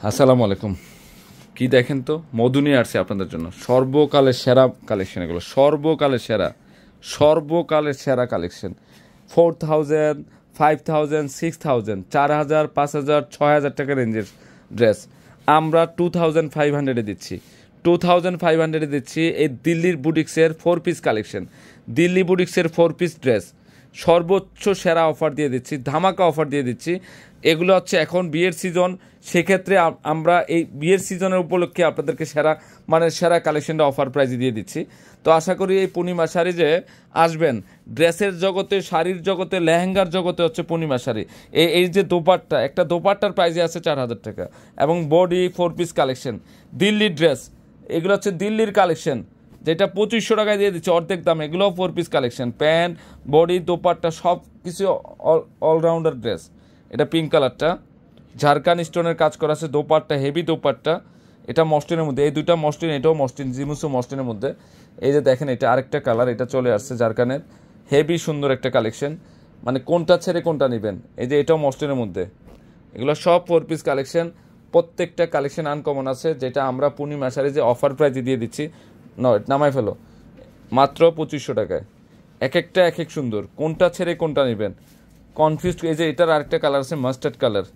আসসালামু আলাইকুম। কি দেখেন তো, মধু নিয়ে আসছে আপনাদের জন্য সর্বকালের সেরা কালেকশন। এগুলো সর্বকালের সেরা কালেকশন। 4000, 5000, 6000, 4000, 5000, 6000 টাকা রেঞ্জের ড্রেস আমরা 2500-এ দিচ্ছি। 2500-এ দিচ্ছি এই দিল্লির বুটিক্সের 4 পিস কালেকশন। দিল্লি বুটিক্সের 4 পিস ড্রেস সর্বোচ্চ সেরা অফার দিয়ে দিচ্ছি, ধামাকা অফার দিয়ে দিচ্ছি। এগুলো হচ্ছে এখন বিয়ের সিজন, সেক্ষেত্রে আমরা এই বিয়ের সিজনের উপলক্ষে আপনাদেরকে সেরা কালেকশনটা অফার প্রাইজে দিয়ে দিচ্ছি। তো আশা করি এই পূর্ণিমা শাড়ি যে আসবেন, ড্রেসের জগতে, শাড়ির জগতে, লেহেঙ্গার জগতে হচ্ছে পূর্ণিমা শাড়ি। এই যে দোপাট্টা, একটা দোপাট্টার প্রাইজে আছে 4000 টাকা, এবং বডি 4 পিস কালেকশন দিল্লির ড্রেস। এগুলো হচ্ছে দিল্লির কালেকশন, যেটা 2500 টাকায় দিয়ে দিচ্ছে অর্ধেক দাম। এগুলোও 4 piece collection, pant, body, dupatta সব কিছু অলরাউন্ডার ড্রেস। এটা পিঙ্ক কালারটা, ঝাড়খান স্টোনের কাজ করা আছে, দোপাট্টা হেভি দোপাট্টা। এটা মসলিনের মধ্যে, এই দুইটা মসলিন, এটাও মসলিন, জিমুসু মসলিনের মধ্যে। এই যে দেখেন, এটা আরেকটা কালার, এটা চলে আসছে ঝাড়খানের, হেভি সুন্দর একটা কালেকশন। মানে কোনটা ছেড়ে কোনটা নেবেন। এই যে এটাও মসলিনের মধ্যে। এগুলো সব 4 পিস কালেকশন, প্রত্যেকটা কালেকশন আনকমন আছে, যেটা আমরা পূর্ণিমা শাড়ি যে অফার প্রাইজে দিয়ে দিচ্ছি। নামাই ফেলো, মাত্র 2500 টাকায়। এক একটা এক এক সুন্দর, কোনটা ছেড়ে কোনটা নেবেন কনফিউজ। এই যে এটার আরেকটা কালার আছে, মাস্টার্ড কালার,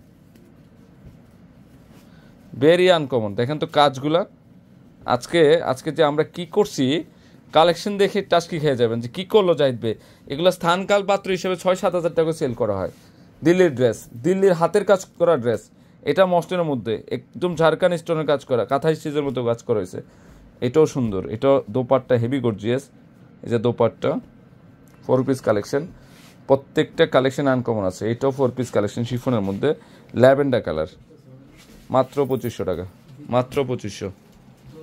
ভেরি আনকমন। দেখেন তো কাজগুলা। আজকে যে আমরা কি করছি, কালেকশন দেখে টাস্কি খেয়ে যাবেন যে কী করলো জাহিদ। এগুলো স্থানকাল পাত্র হিসেবে 6-7 হাজার টাকা সেল করা হয়। দিল্লির ড্রেস, দিল্লির হাতের কাজ করা ড্রেস। এটা মস্টেনের মধ্যে একদম ঝাড়খান স্টোনের কাজ করা, কাঁথা স্টিচের মতো কাজ করা হয়েছে। এটাও সুন্দর, এটা দোপাট্টা হেভি গর্জিয়াস। এই যে দোপাট্টা 4 পিস কালেকশন, প্রত্যেকটা কালেকশন আনকমন আছে। এটাও 4 পিস কালেকশন শিফনের মধ্যে, ল্যাভেন্ডার কালার, মাত্র 2500 টাকা, মাত্র 2500।